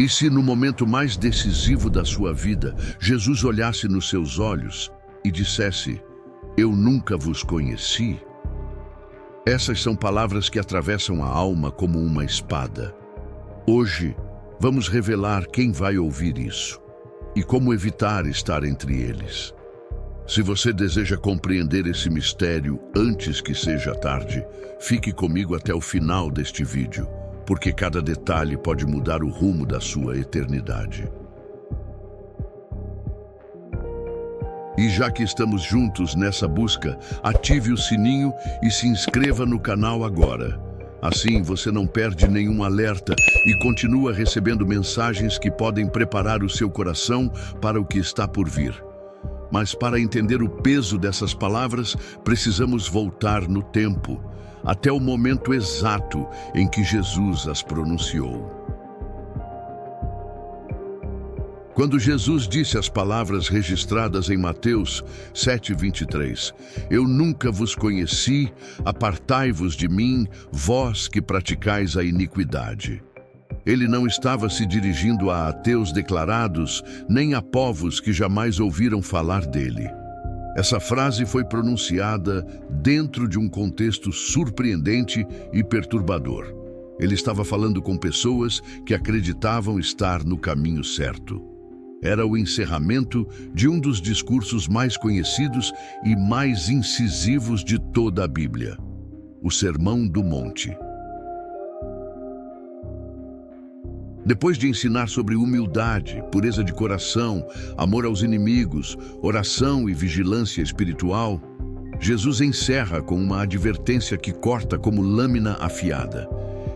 E se no momento mais decisivo da sua vida, Jesus olhasse nos seus olhos e dissesse: "Eu nunca vos conheci"? Essas são palavras que atravessam a alma como uma espada. Hoje, vamos revelar quem vai ouvir isso e como evitar estar entre eles. Se você deseja compreender esse mistério antes que seja tarde, fique comigo até o final deste vídeo, porque cada detalhe pode mudar o rumo da sua eternidade. E já que estamos juntos nessa busca, ative o sininho e se inscreva no canal agora. Assim você não perde nenhum alerta e continua recebendo mensagens que podem preparar o seu coração para o que está por vir. Mas para entender o peso dessas palavras, precisamos voltar no tempo, até o momento exato em que Jesus as pronunciou. Quando Jesus disse as palavras registradas em Mateus 7:23, "Eu nunca vos conheci, apartai-vos de mim, vós que praticais a iniquidade." Ele não estava se dirigindo a ateus declarados, nem a povos que jamais ouviram falar dele. Essa frase foi pronunciada dentro de um contexto surpreendente e perturbador. Ele estava falando com pessoas que acreditavam estar no caminho certo. Era o encerramento de um dos discursos mais conhecidos e mais incisivos de toda a Bíblia, o Sermão do Monte. Depois de ensinar sobre humildade, pureza de coração, amor aos inimigos, oração e vigilância espiritual, Jesus encerra com uma advertência que corta como lâmina afiada.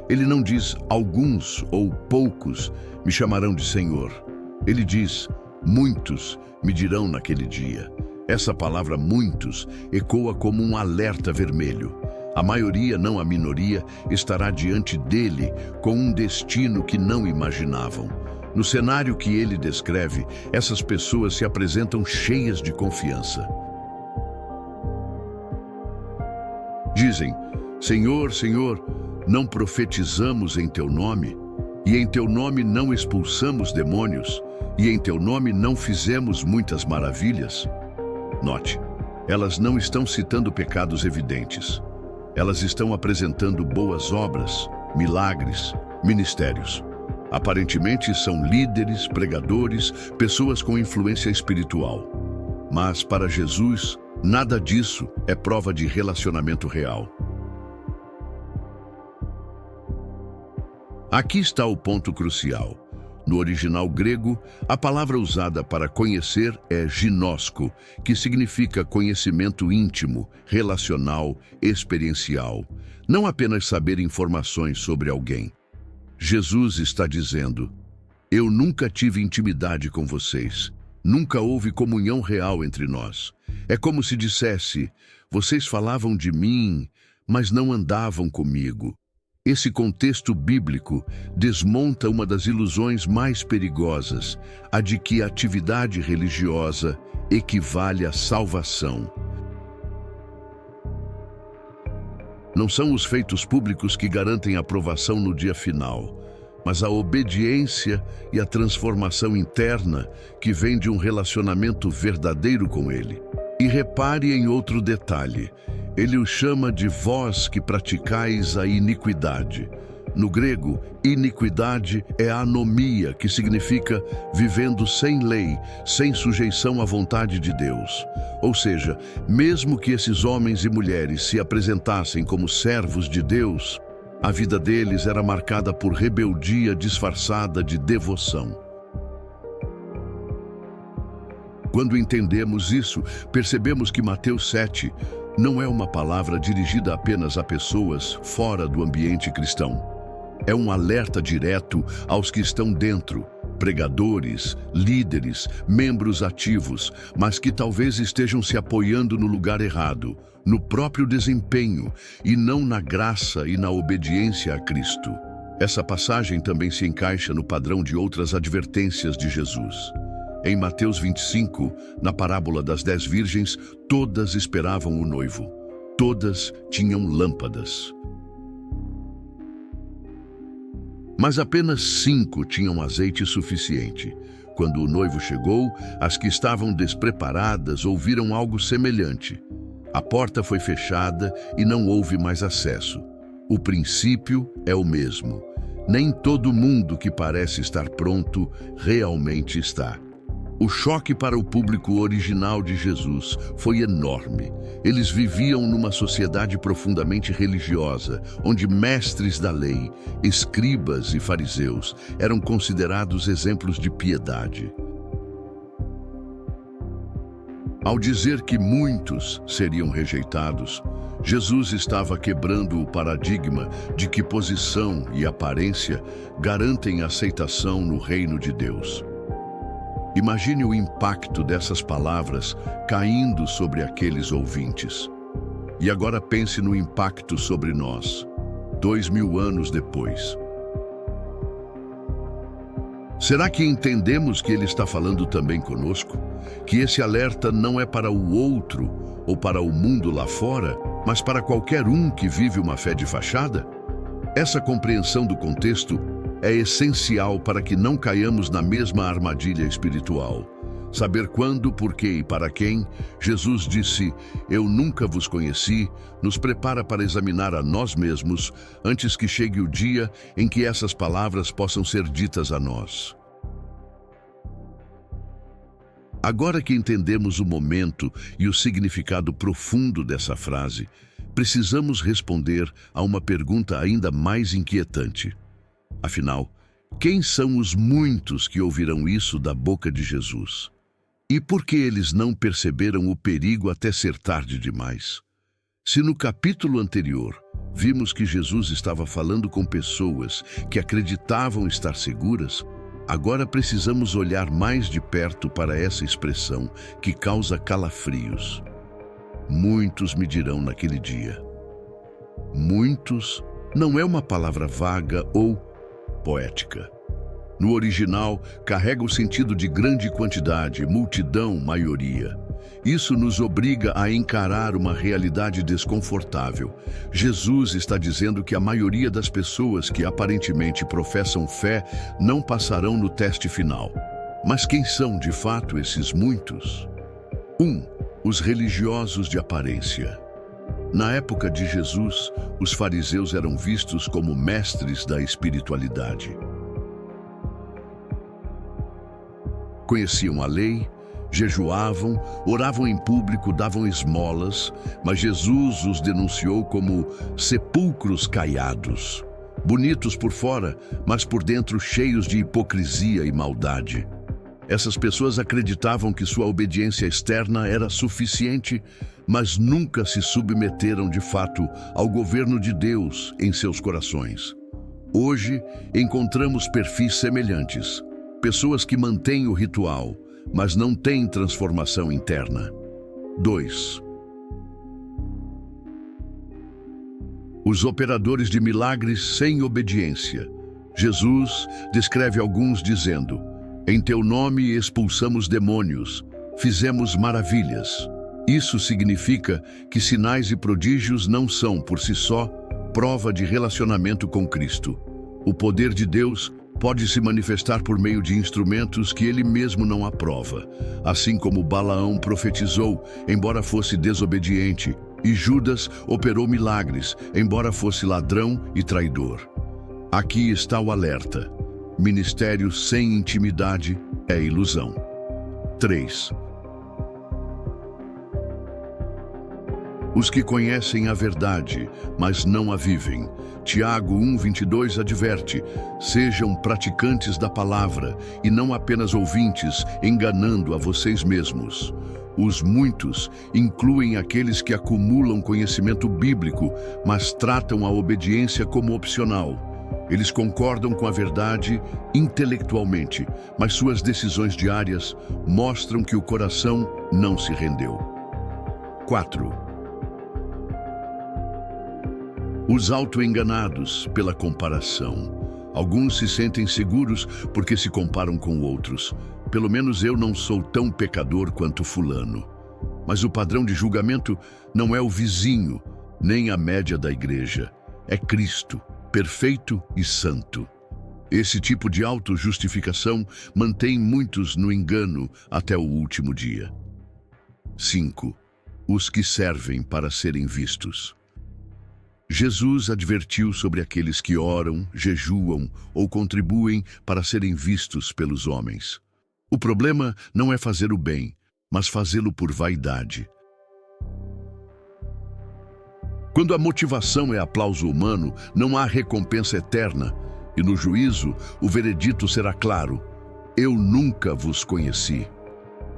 Ele não diz alguns ou poucos me chamarão de Senhor. Ele diz: muitos me dirão naquele dia. Essa palavra muitos ecoa como um alerta vermelho. A maioria, não a minoria, estará diante dele com um destino que não imaginavam. No cenário que ele descreve, essas pessoas se apresentam cheias de confiança. Dizem: Senhor, Senhor, não profetizamos em teu nome? E em teu nome não expulsamos demônios? E em teu nome não fizemos muitas maravilhas? Note, elas não estão citando pecados evidentes. Elas estão apresentando boas obras, milagres, ministérios. Aparentemente são líderes, pregadores, pessoas com influência espiritual. Mas para Jesus, nada disso é prova de relacionamento real. Aqui está o ponto crucial. No original grego, a palavra usada para conhecer é ginosko, que significa conhecimento íntimo, relacional, experiencial. Não apenas saber informações sobre alguém. Jesus está dizendo: eu nunca tive intimidade com vocês. Nunca houve comunhão real entre nós. É como se dissesse: vocês falavam de mim, mas não andavam comigo. Esse contexto bíblico desmonta uma das ilusões mais perigosas, a de que a atividade religiosa equivale à salvação. Não são os feitos públicos que garantem aprovação no dia final, mas a obediência e a transformação interna que vem de um relacionamento verdadeiro com Ele. E repare em outro detalhe. Ele o chama de vós que praticais a iniquidade. No grego, iniquidade é anomia, que significa vivendo sem lei, sem sujeição à vontade de Deus. Ou seja, mesmo que esses homens e mulheres se apresentassem como servos de Deus, a vida deles era marcada por rebeldia disfarçada de devoção. Quando entendemos isso, percebemos que Mateus 7 não é uma palavra dirigida apenas a pessoas fora do ambiente cristão. É um alerta direto aos que estão dentro, pregadores, líderes, membros ativos, mas que talvez estejam se apoiando no lugar errado, no próprio desempenho, e não na graça e na obediência a Cristo. Essa passagem também se encaixa no padrão de outras advertências de Jesus. Em Mateus 25, na parábola das 10 virgens, todas esperavam o noivo. Todas tinham lâmpadas. Mas apenas 5 tinham azeite suficiente. Quando o noivo chegou, as que estavam despreparadas ouviram algo semelhante. A porta foi fechada e não houve mais acesso. O princípio é o mesmo. Nem todo mundo que parece estar pronto realmente está. O choque para o público original de Jesus foi enorme. Eles viviam numa sociedade profundamente religiosa, onde mestres da lei, escribas e fariseus eram considerados exemplos de piedade. Ao dizer que muitos seriam rejeitados, Jesus estava quebrando o paradigma de que posição e aparência garantem aceitação no reino de Deus. Imagine o impacto dessas palavras caindo sobre aqueles ouvintes. E agora pense no impacto sobre nós, 2000 anos depois. Será que entendemos que ele está falando também conosco? Que esse alerta não é para o outro ou para o mundo lá fora, mas para qualquer um que vive uma fé de fachada? Essa compreensão do contexto é essencial para que não caiamos na mesma armadilha espiritual. Saber quando, por quê e para quem Jesus disse, "Eu nunca vos conheci", nos prepara para examinar a nós mesmos antes que chegue o dia em que essas palavras possam ser ditas a nós. Agora que entendemos o momento e o significado profundo dessa frase, precisamos responder a uma pergunta ainda mais inquietante. Afinal, quem são os muitos que ouvirão isso da boca de Jesus? E por que eles não perceberam o perigo até ser tarde demais? Se no capítulo anterior vimos que Jesus estava falando com pessoas que acreditavam estar seguras, agora precisamos olhar mais de perto para essa expressão que causa calafrios. Muitos me dirão naquele dia. Muitos não é uma palavra vaga ou poética. No original, carrega o sentido de grande quantidade, multidão, maioria. Isso nos obriga a encarar uma realidade desconfortável. Jesus está dizendo que a maioria das pessoas que aparentemente professam fé não passarão no teste final. Mas quem são de fato esses muitos? 1. Os religiosos de aparência. Na época de Jesus, os fariseus eram vistos como mestres da espiritualidade. Conheciam a lei, jejuavam, oravam em público, davam esmolas, mas Jesus os denunciou como sepulcros caiados, bonitos por fora, mas por dentro cheios de hipocrisia e maldade. Essas pessoas acreditavam que sua obediência externa era suficiente, mas nunca se submeteram de fato ao governo de Deus em seus corações. Hoje, encontramos perfis semelhantes. Pessoas que mantêm o ritual, mas não têm transformação interna. 2. Os operadores de milagres sem obediência. Jesus descreve alguns dizendo, "Em teu nome expulsamos demônios, fizemos maravilhas." Isso significa que sinais e prodígios não são, por si só, prova de relacionamento com Cristo. O poder de Deus pode se manifestar por meio de instrumentos que ele mesmo não aprova, assim como Balaão profetizou, embora fosse desobediente, e Judas operou milagres, embora fosse ladrão e traidor. Aqui está o alerta. Ministério sem intimidade é ilusão. 3. Os que conhecem a verdade, mas não a vivem. Tiago 1:22 adverte, sejam praticantes da palavra e não apenas ouvintes, enganando a vocês mesmos. Os muitos incluem aqueles que acumulam conhecimento bíblico, mas tratam a obediência como opcional. Eles concordam com a verdade intelectualmente, mas suas decisões diárias mostram que o coração não se rendeu. 4. Os autoenganados pela comparação. Alguns se sentem seguros porque se comparam com outros. Pelo menos eu não sou tão pecador quanto fulano. Mas o padrão de julgamento não é o vizinho, nem a média da igreja. É Cristo, perfeito e santo. Esse tipo de autojustificação mantém muitos no engano até o último dia. 5. Os que servem para serem vistos. Jesus advertiu sobre aqueles que oram, jejuam ou contribuem para serem vistos pelos homens. O problema não é fazer o bem, mas fazê-lo por vaidade. Quando a motivação é aplauso humano, não há recompensa eterna, e no juízo o veredito será claro: eu nunca vos conheci.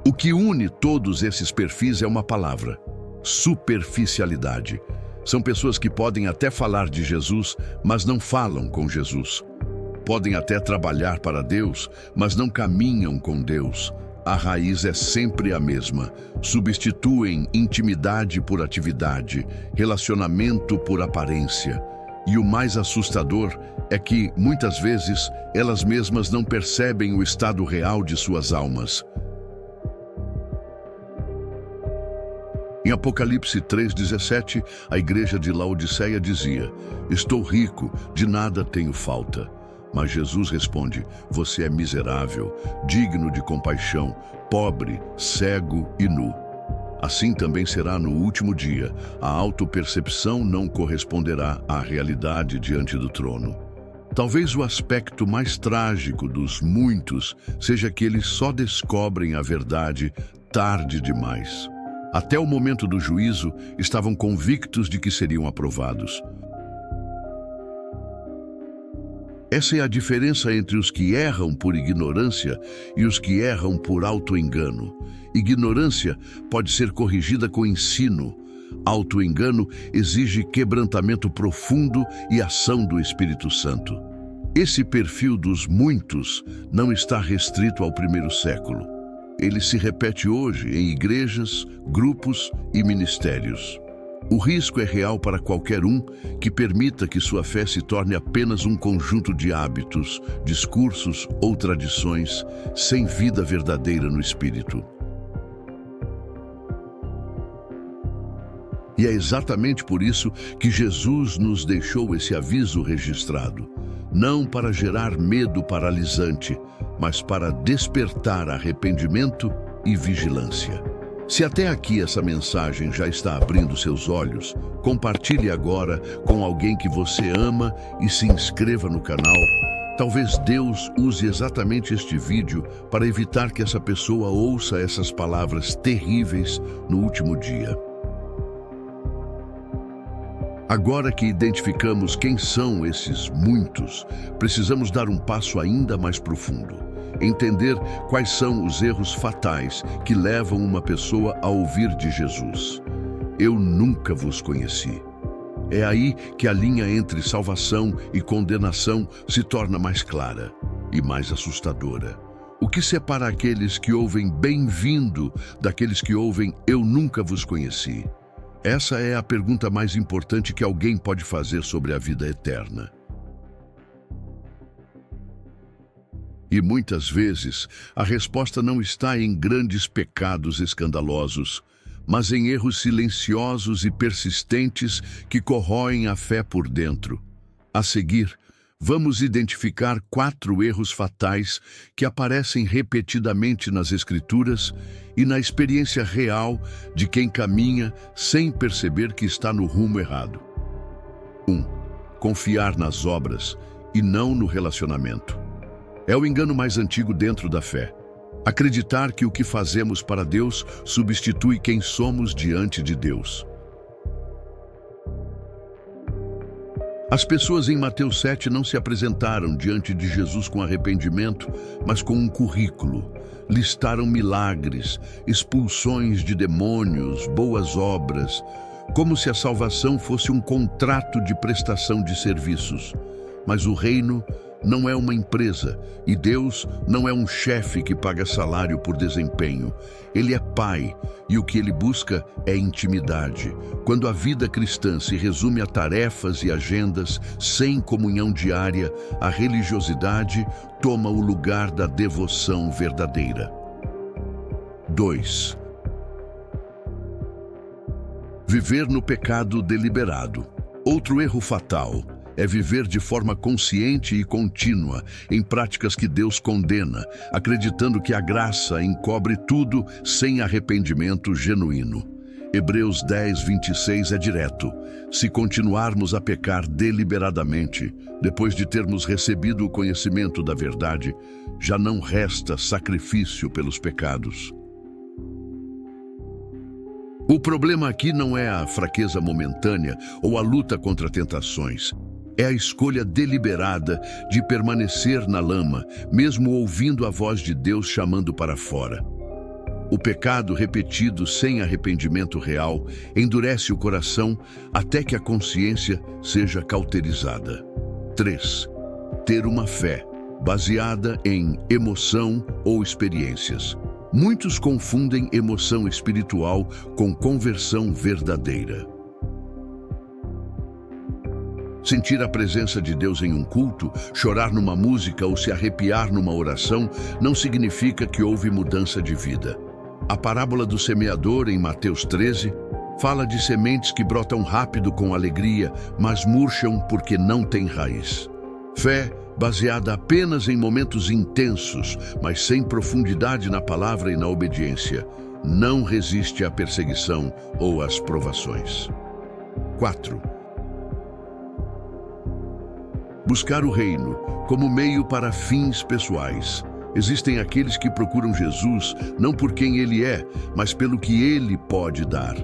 O que une todos esses perfis é uma palavra: superficialidade. São pessoas que podem até falar de Jesus, mas não falam com Jesus. Podem até trabalhar para Deus, mas não caminham com Deus. A raiz é sempre a mesma. Substituem intimidade por atividade, relacionamento por aparência. E o mais assustador é que, muitas vezes, elas mesmas não percebem o estado real de suas almas. Em Apocalipse 3,17, a igreja de Laodiceia dizia: estou rico, de nada tenho falta. Mas Jesus responde: você é miserável, digno de compaixão, pobre, cego e nu. Assim também será no último dia. A autopercepção não corresponderá à realidade diante do trono. Talvez o aspecto mais trágico dos muitos seja que eles só descobrem a verdade tarde demais. Até o momento do juízo, estavam convictos de que seriam aprovados. Essa é a diferença entre os que erram por ignorância e os que erram por auto-engano. Ignorância pode ser corrigida com ensino. Auto-engano exige quebrantamento profundo e ação do Espírito Santo. Esse perfil dos muitos não está restrito ao primeiro século. Ele se repete hoje em igrejas, grupos e ministérios. O risco é real para qualquer um que permita que sua fé se torne apenas um conjunto de hábitos, discursos ou tradições, sem vida verdadeira no espírito. E é exatamente por isso que Jesus nos deixou esse aviso registrado. Não para gerar medo paralisante, mas para despertar arrependimento e vigilância. Se até aqui essa mensagem já está abrindo seus olhos, compartilhe agora com alguém que você ama e se inscreva no canal. Talvez Deus use exatamente este vídeo para evitar que essa pessoa ouça essas palavras terríveis no último dia. Agora que identificamos quem são esses muitos, precisamos dar um passo ainda mais profundo. Entender quais são os erros fatais que levam uma pessoa a ouvir de Jesus: eu nunca vos conheci. É aí que a linha entre salvação e condenação se torna mais clara e mais assustadora. O que separa aqueles que ouvem bem-vindo daqueles que ouvem eu nunca vos conheci? Essa é a pergunta mais importante que alguém pode fazer sobre a vida eterna. E muitas vezes, a resposta não está em grandes pecados escandalosos, mas em erros silenciosos e persistentes que corroem a fé por dentro. A seguir, vamos identificar 4 erros fatais que aparecem repetidamente nas Escrituras e na experiência real de quem caminha sem perceber que está no rumo errado. 1. Confiar nas obras e não no relacionamento. É o engano mais antigo dentro da fé. Acreditar que o que fazemos para Deus substitui quem somos diante de Deus. As pessoas em Mateus 7 não se apresentaram diante de Jesus com arrependimento, mas com um currículo. Listaram milagres, expulsões de demônios, boas obras, como se a salvação fosse um contrato de prestação de serviços. Mas o reino não é uma empresa e Deus não é um chefe que paga salário por desempenho. Ele é Pai e o que Ele busca é intimidade. Quando a vida cristã se resume a tarefas e agendas sem comunhão diária, a religiosidade toma o lugar da devoção verdadeira. 2. Viver no pecado deliberado. Outro erro fatal é viver de forma consciente e contínua em práticas que Deus condena, acreditando que a graça encobre tudo sem arrependimento genuíno. Hebreus 10:26 é direto. Se continuarmos a pecar deliberadamente, depois de termos recebido o conhecimento da verdade, já não resta sacrifício pelos pecados. O problema aqui não é a fraqueza momentânea ou a luta contra tentações. É a escolha deliberada de permanecer na lama, mesmo ouvindo a voz de Deus chamando para fora. O pecado repetido sem arrependimento real endurece o coração até que a consciência seja cauterizada. 3. Ter uma fé baseada em emoção ou experiências. Muitos confundem emoção espiritual com conversão verdadeira. Sentir a presença de Deus em um culto, chorar numa música ou se arrepiar numa oração não significa que houve mudança de vida. A parábola do semeador, em Mateus 13, fala de sementes que brotam rápido com alegria, mas murcham porque não têm raiz. Fé baseada apenas em momentos intensos, mas sem profundidade na palavra e na obediência, não resiste à perseguição ou às provações. 4. Buscar o reino como meio para fins pessoais. Existem aqueles que procuram Jesus não por quem ele é, mas pelo que ele pode dar.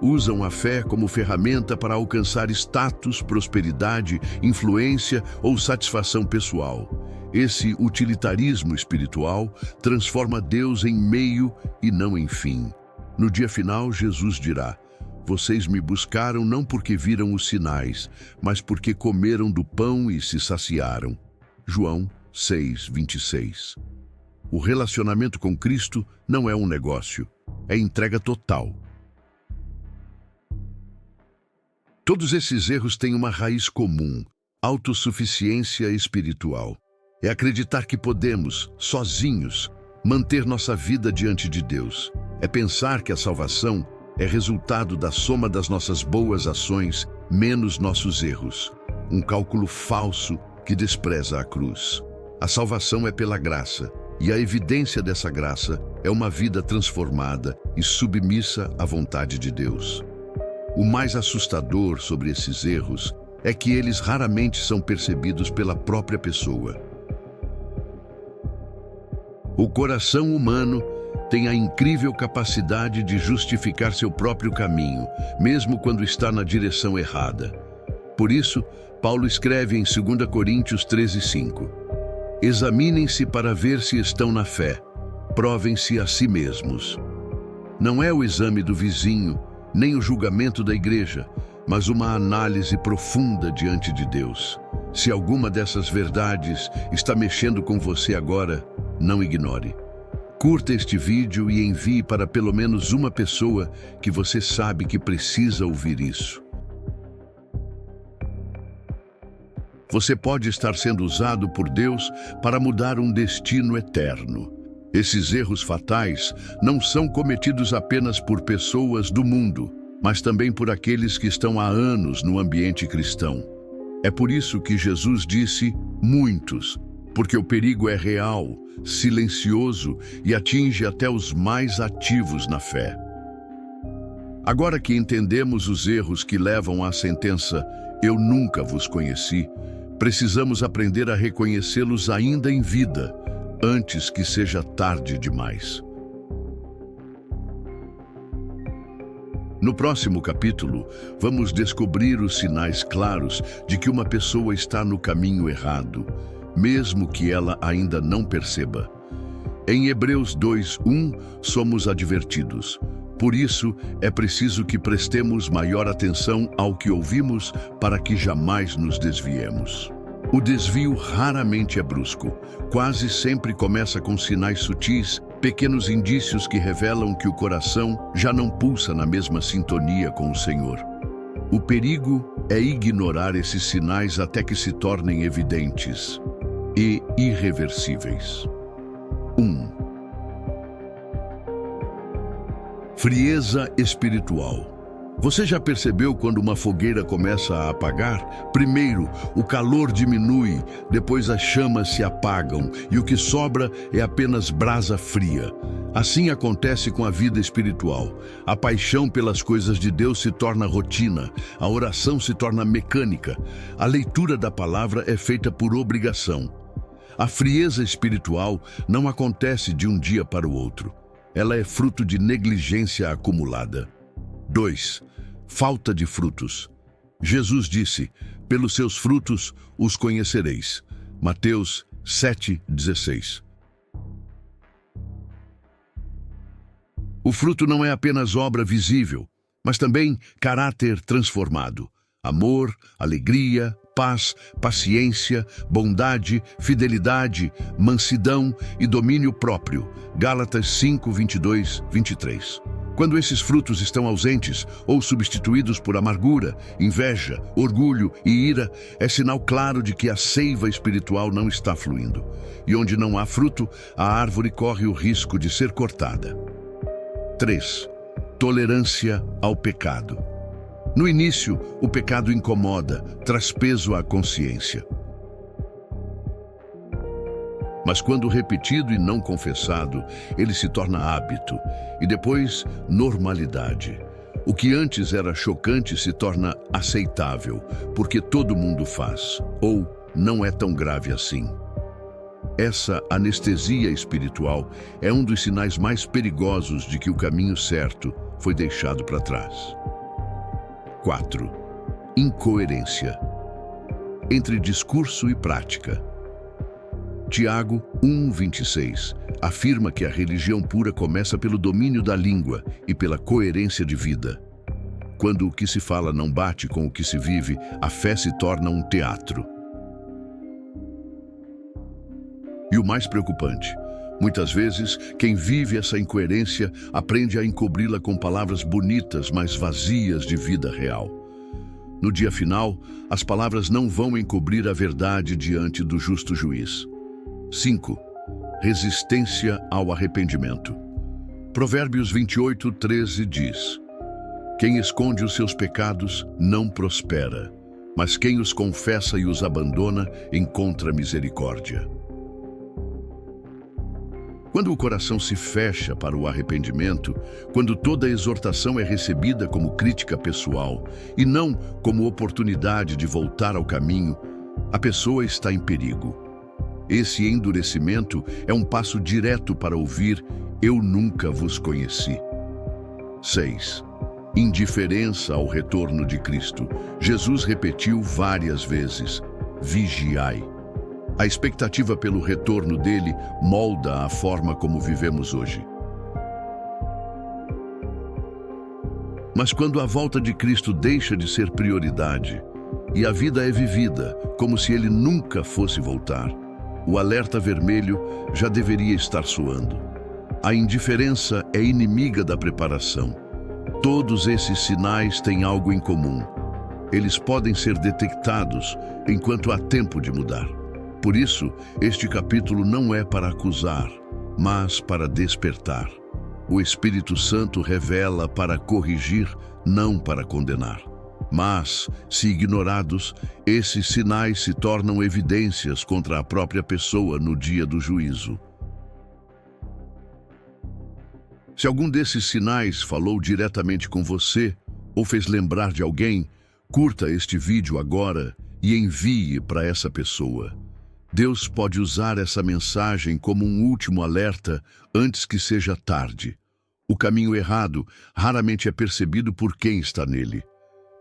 Usam a fé como ferramenta para alcançar status, prosperidade, influência ou satisfação pessoal. Esse utilitarismo espiritual transforma Deus em meio e não em fim. No dia final, Jesus dirá: "Vocês me buscaram não porque viram os sinais, mas porque comeram do pão e se saciaram." João 6:26. O relacionamento com Cristo não é um negócio, é entrega total. Todos esses erros têm uma raiz comum: autossuficiência espiritual. É acreditar que podemos, sozinhos, manter nossa vida diante de Deus. É pensar que a salvação é resultado da soma das nossas boas ações menos nossos erros. Um cálculo falso que despreza a cruz. A salvação é pela graça, e a evidência dessa graça é uma vida transformada e submissa à vontade de Deus. O mais assustador sobre esses erros é que eles raramente são percebidos pela própria pessoa. O coração humano tem a incrível capacidade de justificar seu próprio caminho, mesmo quando está na direção errada. Por isso, Paulo escreve em 2 Coríntios 13:5: "Examinem-se para ver se estão na fé, provem-se a si mesmos." Não é o exame do vizinho, nem o julgamento da igreja, mas uma análise profunda diante de Deus. Se alguma dessas verdades está mexendo com você agora, não ignore. Curta este vídeo e envie para pelo menos uma pessoa que você sabe que precisa ouvir isso. Você pode estar sendo usado por Deus para mudar um destino eterno. Esses erros fatais não são cometidos apenas por pessoas do mundo, mas também por aqueles que estão há anos no ambiente cristão. É por isso que Jesus disse muitos, porque o perigo é real, silencioso e atinge até os mais ativos na fé. Agora que entendemos os erros que levam à sentença "Eu nunca vos conheci", precisamos aprender a reconhecê-los ainda em vida, antes que seja tarde demais. No próximo capítulo, vamos descobrir os sinais claros de que uma pessoa está no caminho errado, mesmo que ela ainda não perceba. Em Hebreus 2:1, somos advertidos: "Por isso, é preciso que prestemos maior atenção ao que ouvimos para que jamais nos desviemos." O desvio raramente é brusco. Quase sempre começa com sinais sutis, pequenos indícios que revelam que o coração já não pulsa na mesma sintonia com o Senhor. O perigo é ignorar esses sinais até que se tornem evidentes e irreversíveis. 1. Frieza espiritual. Você já percebeu quando uma fogueira começa a apagar? Primeiro, o calor diminui, depois as chamas se apagam e o que sobra é apenas brasa fria. Assim acontece com a vida espiritual. A paixão pelas coisas de Deus se torna rotina, a oração se torna mecânica, a leitura da palavra é feita por obrigação. A frieza espiritual não acontece de um dia para o outro. Ela é fruto de negligência acumulada. 2. Falta de frutos. Jesus disse: pelos seus frutos os conhecereis. Mateus 7,16. O fruto não é apenas obra visível, mas também caráter transformado. Amor, alegria, paz, paciência, bondade, fidelidade, mansidão e domínio próprio. Gálatas 5, 22, 23. Quando esses frutos estão ausentes ou substituídos por amargura, inveja, orgulho e ira, é sinal claro de que a seiva espiritual não está fluindo. E onde não há fruto, a árvore corre o risco de ser cortada. 3. Tolerância ao pecado. No início, o pecado incomoda, traz peso à consciência. Mas quando repetido e não confessado, ele se torna hábito e depois normalidade. O que antes era chocante se torna aceitável, porque todo mundo faz, ou não é tão grave assim. Essa anestesia espiritual é um dos sinais mais perigosos de que o caminho certo foi deixado para trás. 4. Incoerência. Entre discurso e prática. Tiago 1,26 afirma que a religião pura começa pelo domínio da língua e pela coerência de vida. Quando o que se fala não bate com o que se vive, a fé se torna um teatro. E o mais preocupante, muitas vezes, quem vive essa incoerência aprende a encobri-la com palavras bonitas, mas vazias de vida real. No dia final, as palavras não vão encobrir a verdade diante do justo juiz. 5. Resistência ao arrependimento. Provérbios 28:13 diz: quem esconde os seus pecados não prospera, mas quem os confessa e os abandona encontra misericórdia. Quando o coração se fecha para o arrependimento, quando toda exortação é recebida como crítica pessoal e não como oportunidade de voltar ao caminho, a pessoa está em perigo. Esse endurecimento é um passo direto para ouvir: eu nunca vos conheci. 6. Indiferença ao retorno de Cristo. Jesus repetiu várias vezes: vigiai. A expectativa pelo retorno dele molda a forma como vivemos hoje. Mas quando a volta de Cristo deixa de ser prioridade e a vida é vivida como se ele nunca fosse voltar, o alerta vermelho já deveria estar soando. A indiferença é inimiga da preparação. Todos esses sinais têm algo em comum. Eles podem ser detectados enquanto há tempo de mudar. Por isso, este capítulo não é para acusar, mas para despertar. O Espírito Santo revela para corrigir, não para condenar. Mas, se ignorados, esses sinais se tornam evidências contra a própria pessoa no dia do juízo. Se algum desses sinais falou diretamente com você ou fez lembrar de alguém, curta este vídeo agora e envie para essa pessoa. Deus pode usar essa mensagem como um último alerta antes que seja tarde. O caminho errado raramente é percebido por quem está nele.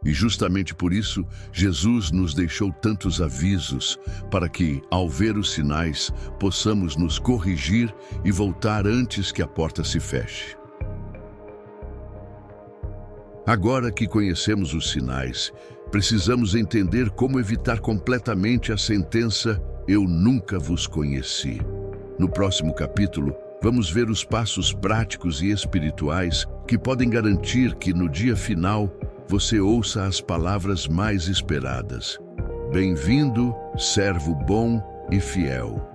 E justamente por isso, Jesus nos deixou tantos avisos para que, ao ver os sinais, possamos nos corrigir e voltar antes que a porta se feche. Agora que conhecemos os sinais, precisamos entender como evitar completamente a sentença "Eu nunca vos conheci". No próximo capítulo, vamos ver os passos práticos e espirituais que podem garantir que, no dia final, você ouça as palavras mais esperadas. Bem-vindo, servo bom e fiel.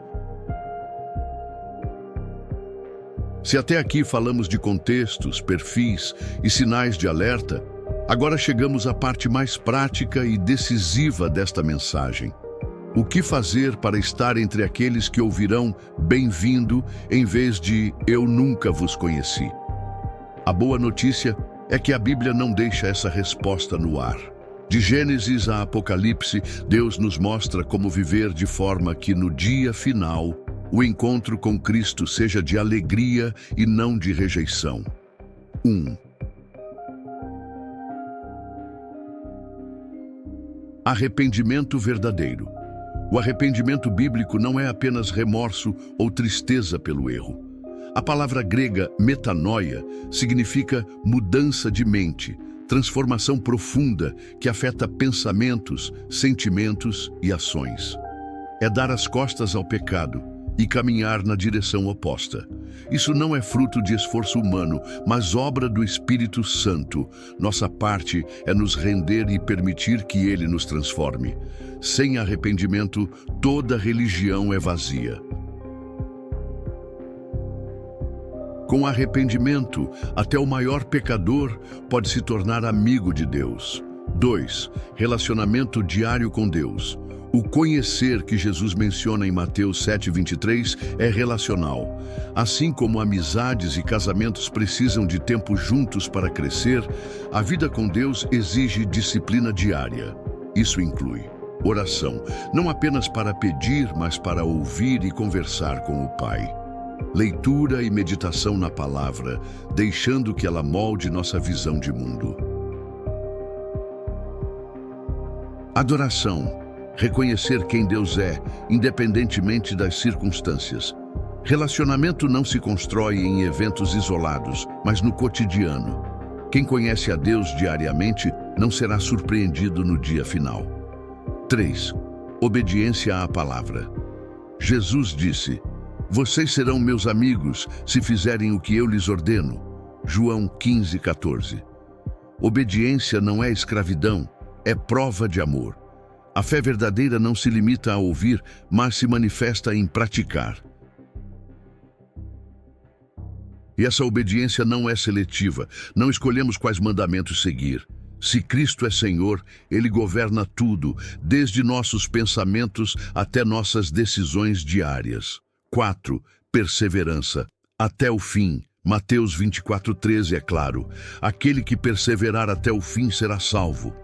Se até aqui falamos de contextos, perfis e sinais de alerta, Agora chegamos à parte mais prática e decisiva desta mensagem. O que fazer para estar entre aqueles que ouvirão "bem-vindo" em vez de "eu nunca vos conheci"? A boa notícia é que a Bíblia não deixa essa resposta no ar. De Gênesis a Apocalipse, Deus nos mostra como viver de forma que, no dia final, o encontro com Cristo seja de alegria e não de rejeição. 1. Arrependimento verdadeiro. O arrependimento bíblico não é apenas remorso ou tristeza pelo erro. A palavra grega metanoia significa mudança de mente, transformação profunda que afeta pensamentos, sentimentos e ações. É dar as costas ao pecado e caminhar na direção oposta. Isso não é fruto de esforço humano, mas obra do Espírito Santo. Nossa parte é nos render e permitir que Ele nos transforme. Sem arrependimento, toda religião é vazia. Com arrependimento, até o maior pecador pode se tornar amigo de Deus. 2. Relacionamento diário com Deus. O conhecer que Jesus menciona em Mateus 7:23 é relacional. Assim como amizades e casamentos precisam de tempo juntos para crescer, a vida com Deus exige disciplina diária. Isso inclui oração, não apenas para pedir, mas para ouvir e conversar com o Pai. Leitura e meditação na palavra, deixando que ela molde nossa visão de mundo. Adoração. Reconhecer quem Deus é, independentemente das circunstâncias. Relacionamento não se constrói em eventos isolados, mas no cotidiano. Quem conhece a Deus diariamente não será surpreendido no dia final. 3. Obediência à palavra. Jesus disse: "Vocês serão meus amigos se fizerem o que eu lhes ordeno." João 15:14. Obediência não é escravidão, é prova de amor. A fé verdadeira não se limita a ouvir, mas se manifesta em praticar. E essa obediência não é seletiva. Não escolhemos quais mandamentos seguir. Se Cristo é Senhor, Ele governa tudo, desde nossos pensamentos até nossas decisões diárias. 4. Perseverança. Até o fim. Mateus 24:13 é claro. Aquele que perseverar até o fim será salvo.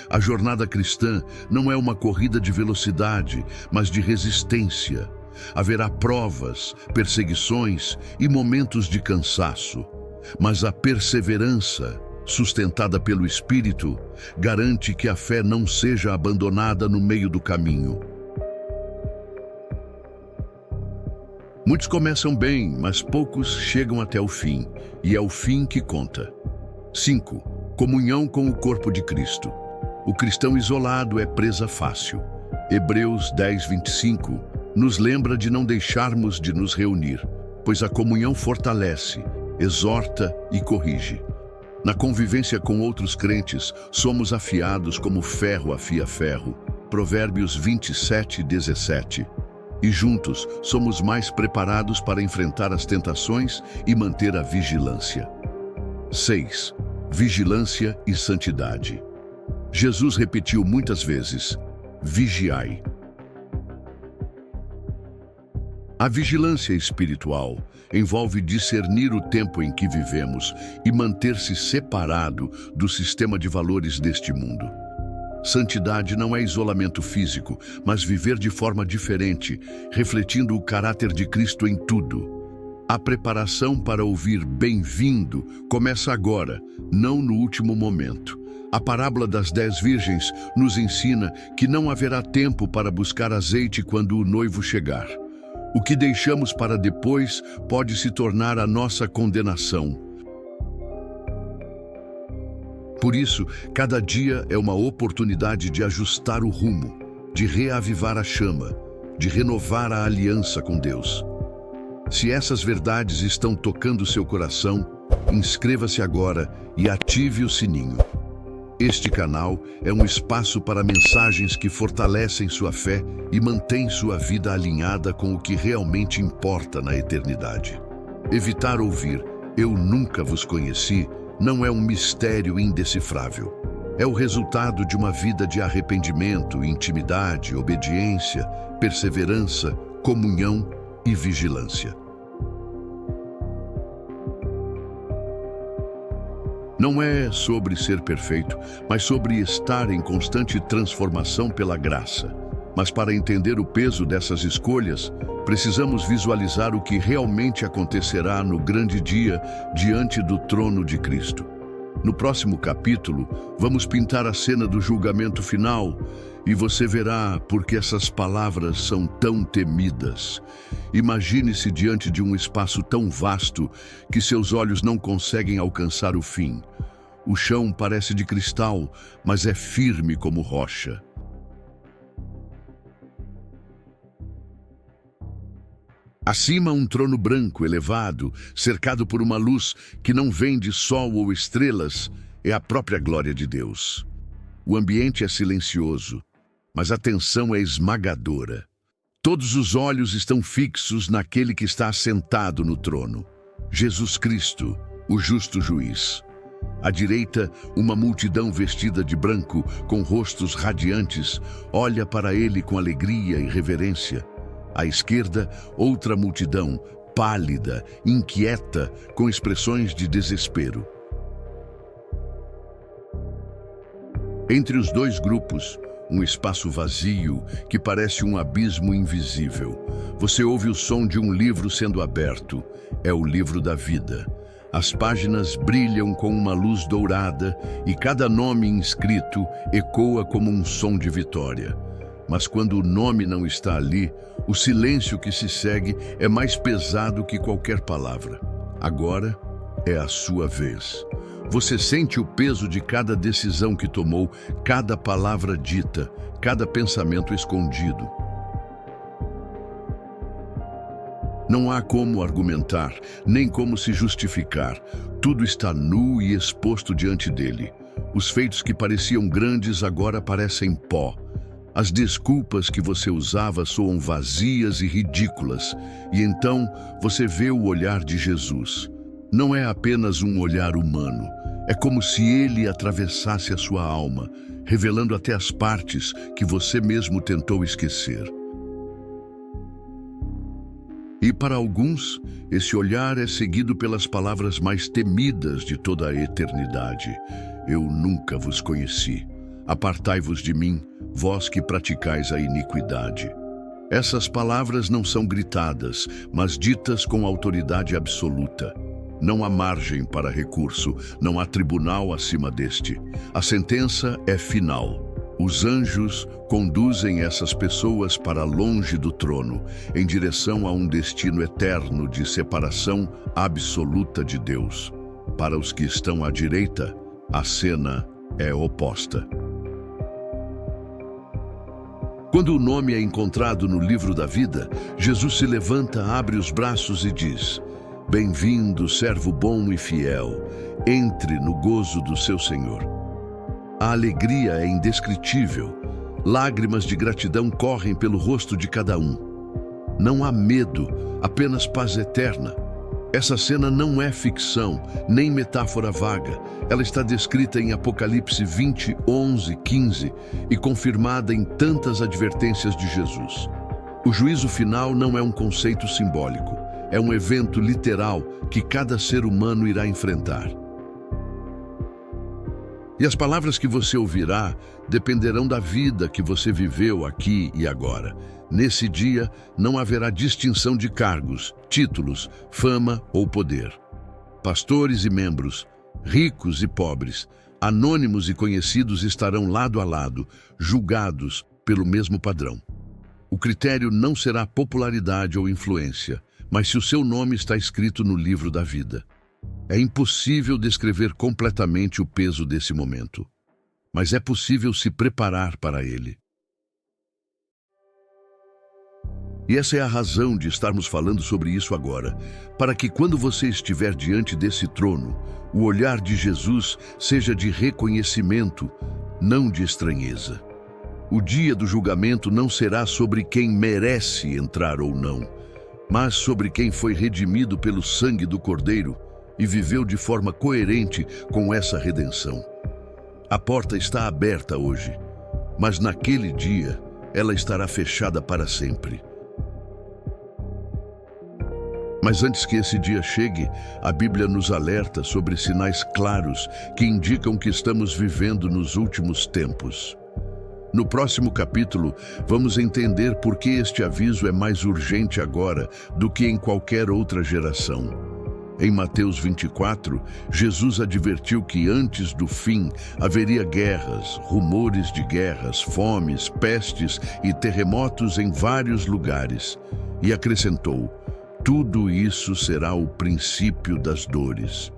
A jornada cristã não é uma corrida de velocidade, mas de resistência. Haverá provas, perseguições e momentos de cansaço. Mas a perseverança, sustentada pelo Espírito, garante que a fé não seja abandonada no meio do caminho. Muitos começam bem, mas poucos chegam até o fim, e é o fim que conta. 5. Comunhão com o corpo de Cristo. O cristão isolado é presa fácil. Hebreus 10:25 nos lembra de não deixarmos de nos reunir, pois a comunhão fortalece, exorta e corrige. Na convivência com outros crentes, somos afiados como ferro afia ferro. Provérbios 27:17. E juntos somos mais preparados para enfrentar as tentações e manter a vigilância. 6. Vigilância e santidade. Jesus repetiu muitas vezes: vigiai. A vigilância espiritual envolve discernir o tempo em que vivemos e manter-se separado do sistema de valores deste mundo. Santidade não é isolamento físico, mas viver de forma diferente, refletindo o caráter de Cristo em tudo. A preparação para ouvir "bem-vindo" começa agora, não no último momento. A parábola das 10 virgens nos ensina que não haverá tempo para buscar azeite quando o noivo chegar. O que deixamos para depois pode se tornar a nossa condenação. Por isso, cada dia é uma oportunidade de ajustar o rumo, de reavivar a chama, de renovar a aliança com Deus. Se essas verdades estão tocando seu coração, inscreva-se agora e ative o sininho. Este canal é um espaço para mensagens que fortalecem sua fé e mantêm sua vida alinhada com o que realmente importa na eternidade. Evitar ouvir "eu nunca vos conheci" não é um mistério indecifrável. É o resultado de uma vida de arrependimento, intimidade, obediência, perseverança, comunhão e vigilância. Não é sobre ser perfeito, mas sobre estar em constante transformação pela graça. Mas para entender o peso dessas escolhas, precisamos visualizar o que realmente acontecerá no grande dia diante do trono de Cristo. No próximo capítulo, vamos pintar a cena do julgamento final e você verá por que essas palavras são tão temidas. Imagine-se diante de um espaço tão vasto que seus olhos não conseguem alcançar o fim. O chão parece de cristal, mas é firme como rocha. Acima, um trono branco, elevado, cercado por uma luz que não vem de sol ou estrelas, é a própria glória de Deus. O ambiente é silencioso, mas a tensão é esmagadora. Todos os olhos estão fixos naquele que está assentado no trono, Jesus Cristo, o justo juiz. À direita, uma multidão vestida de branco, com rostos radiantes, olha para ele com alegria e reverência. À esquerda, outra multidão, pálida, inquieta, com expressões de desespero. Entre os dois grupos, um espaço vazio que parece um abismo invisível. Você ouve o som de um livro sendo aberto. É o livro da vida. As páginas brilham com uma luz dourada e cada nome inscrito ecoa como um som de vitória. Mas quando o nome não está ali, o silêncio que se segue é mais pesado que qualquer palavra. Agora é a sua vez. Você sente o peso de cada decisão que tomou, cada palavra dita, cada pensamento escondido. Não há como argumentar, nem como se justificar. Tudo está nu e exposto diante dele. Os feitos que pareciam grandes agora parecem pó. As desculpas que você usava soam vazias e ridículas, e então você vê o olhar de Jesus. Não é apenas um olhar humano, é como se ele atravessasse a sua alma, revelando até as partes que você mesmo tentou esquecer. E para alguns, esse olhar é seguido pelas palavras mais temidas de toda a eternidade. Eu nunca vos conheci. Apartai-vos de mim, vós que praticais a iniquidade. Essas palavras não são gritadas, mas ditas com autoridade absoluta. Não há margem para recurso, não há tribunal acima deste. A sentença é final. Os anjos conduzem essas pessoas para longe do trono, em direção a um destino eterno de separação absoluta de Deus. Para os que estão à direita, a cena é oposta. Quando o nome é encontrado no livro da vida, Jesus se levanta, abre os braços e diz: Bem-vindo, servo bom e fiel, entre no gozo do seu Senhor. A alegria é indescritível, lágrimas de gratidão correm pelo rosto de cada um. Não há medo, apenas paz eterna. Essa cena não é ficção, nem metáfora vaga. Ela está descrita em Apocalipse 20, 11, 15 e confirmada em tantas advertências de Jesus. O juízo final não é um conceito simbólico, é um evento literal que cada ser humano irá enfrentar. E as palavras que você ouvirá dependerão da vida que você viveu aqui e agora. Nesse dia, não haverá distinção de cargos, títulos, fama ou poder. Pastores e membros, ricos e pobres, anônimos e conhecidos estarão lado a lado, julgados pelo mesmo padrão. O critério não será popularidade ou influência, mas se o seu nome está escrito no livro da vida. É impossível descrever completamente o peso desse momento, mas é possível se preparar para ele. E essa é a razão de estarmos falando sobre isso agora, para que quando você estiver diante desse trono, o olhar de Jesus seja de reconhecimento, não de estranheza. O dia do julgamento não será sobre quem merece entrar ou não, mas sobre quem foi redimido pelo sangue do Cordeiro e viveu de forma coerente com essa redenção. A porta está aberta hoje, mas naquele dia ela estará fechada para sempre. Mas antes que esse dia chegue, a Bíblia nos alerta sobre sinais claros que indicam que estamos vivendo nos últimos tempos. No próximo capítulo, vamos entender por que este aviso é mais urgente agora do que em qualquer outra geração. Em Mateus 24, Jesus advertiu que antes do fim haveria guerras, rumores de guerras, fomes, pestes e terremotos em vários lugares. E acrescentou: tudo isso será o princípio das dores.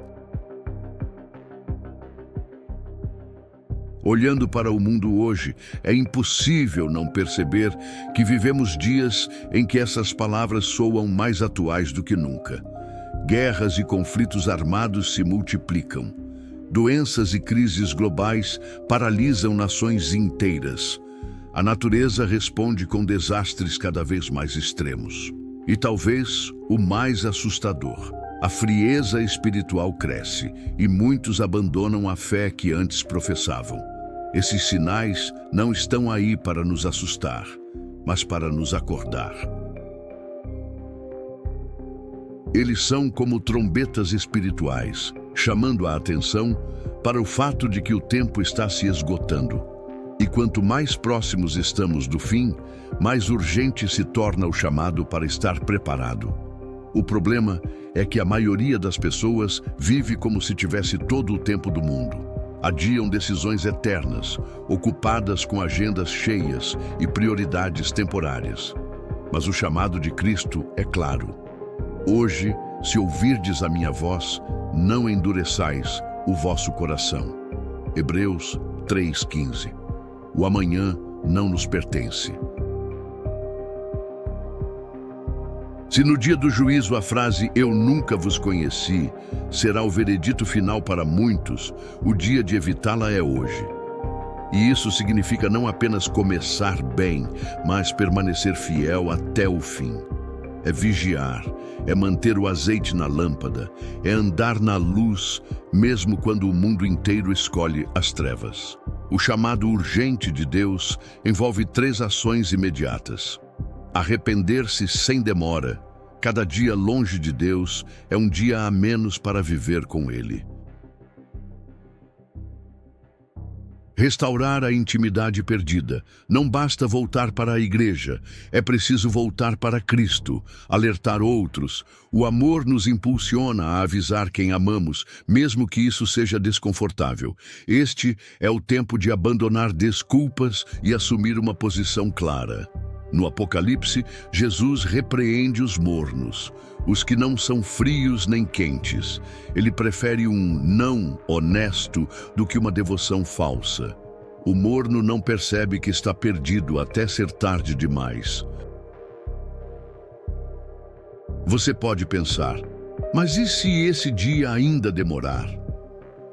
Olhando para o mundo hoje, é impossível não perceber que vivemos dias em que essas palavras soam mais atuais do que nunca. Guerras e conflitos armados se multiplicam. Doenças e crises globais paralisam nações inteiras. A natureza responde com desastres cada vez mais extremos. E talvez o mais assustador: a frieza espiritual cresce e muitos abandonam a fé que antes professavam. Esses sinais não estão aí para nos assustar, mas para nos acordar. Eles são como trombetas espirituais, chamando a atenção para o fato de que o tempo está se esgotando. E quanto mais próximos estamos do fim, mais urgente se torna o chamado para estar preparado. O problema é que a maioria das pessoas vive como se tivesse todo o tempo do mundo. Adiam decisões eternas, ocupadas com agendas cheias e prioridades temporárias. Mas o chamado de Cristo é claro. Hoje, se ouvirdes a minha voz, não endureçais o vosso coração. Hebreus 3:15. O amanhã não nos pertence. Se no dia do juízo a frase "eu nunca vos conheci" será o veredito final para muitos, o dia de evitá-la é hoje. E isso significa não apenas começar bem, mas permanecer fiel até o fim. É vigiar, é manter o azeite na lâmpada, é andar na luz, mesmo quando o mundo inteiro escolhe as trevas. O chamado urgente de Deus envolve 3 ações imediatas. Arrepender-se sem demora. Cada dia longe de Deus é um dia a menos para viver com Ele. Restaurar a intimidade perdida. Não basta voltar para a igreja, é preciso voltar para Cristo, alertar outros. O amor nos impulsiona a avisar quem amamos, mesmo que isso seja desconfortável. Este é o tempo de abandonar desculpas e assumir uma posição clara. No Apocalipse, Jesus repreende os mornos, os que não são frios nem quentes. Ele prefere um não honesto do que uma devoção falsa. O morno não percebe que está perdido até ser tarde demais. Você pode pensar, mas e se esse dia ainda demorar?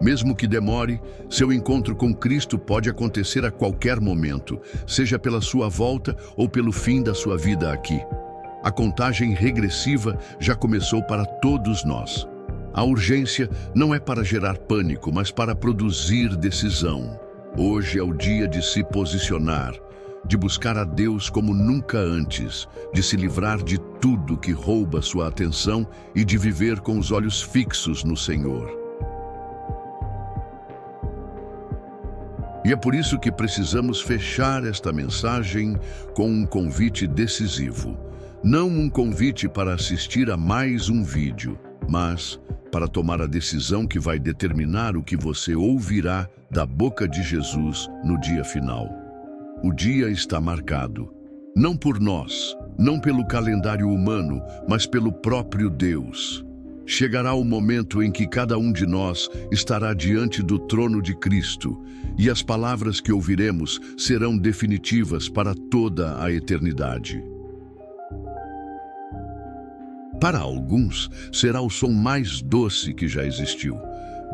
Mesmo que demore, seu encontro com Cristo pode acontecer a qualquer momento, seja pela sua volta ou pelo fim da sua vida aqui. A contagem regressiva já começou para todos nós. A urgência não é para gerar pânico, mas para produzir decisão. Hoje é o dia de se posicionar, de buscar a Deus como nunca antes, de se livrar de tudo que rouba sua atenção e de viver com os olhos fixos no Senhor. E é por isso que precisamos fechar esta mensagem com um convite decisivo. Não um convite para assistir a mais um vídeo, mas para tomar a decisão que vai determinar o que você ouvirá da boca de Jesus no dia final. O dia está marcado, não por nós, não pelo calendário humano, mas pelo próprio Deus. Chegará o momento em que cada um de nós estará diante do trono de Cristo, e as palavras que ouviremos serão definitivas para toda a eternidade. Para alguns, será o som mais doce que já existiu.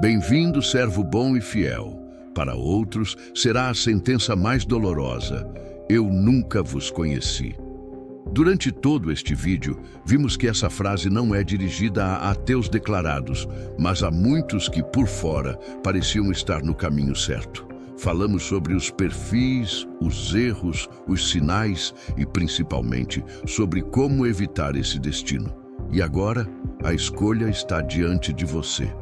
Bem-vindo, servo bom e fiel. Para outros, será a sentença mais dolorosa. Eu nunca vos conheci. Durante todo este vídeo, vimos que essa frase não é dirigida a ateus declarados, mas a muitos que, por fora, pareciam estar no caminho certo. Falamos sobre os perfis, os erros, os sinais e, principalmente, sobre como evitar esse destino. E agora, a escolha está diante de você.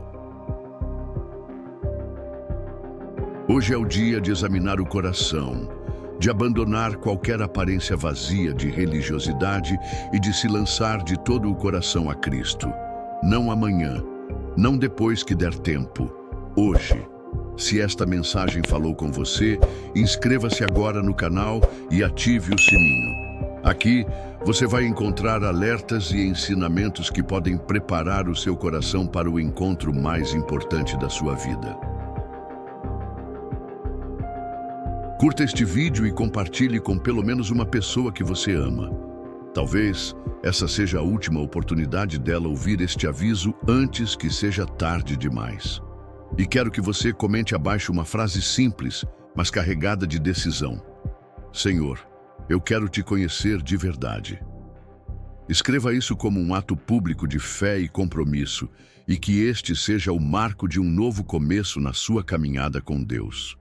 Hoje é o dia de examinar o coração, de abandonar qualquer aparência vazia de religiosidade e de se lançar de todo o coração a Cristo. Não amanhã, não depois que der tempo, hoje. Se esta mensagem falou com você, inscreva-se agora no canal e ative o sininho. Aqui, você vai encontrar alertas e ensinamentos que podem preparar o seu coração para o encontro mais importante da sua vida. Curta este vídeo e compartilhe com pelo menos uma pessoa que você ama. Talvez essa seja a última oportunidade dela ouvir este aviso antes que seja tarde demais. E quero que você comente abaixo uma frase simples, mas carregada de decisão. Senhor, eu quero te conhecer de verdade. Escreva isso como um ato público de fé e compromisso, e que este seja o marco de um novo começo na sua caminhada com Deus.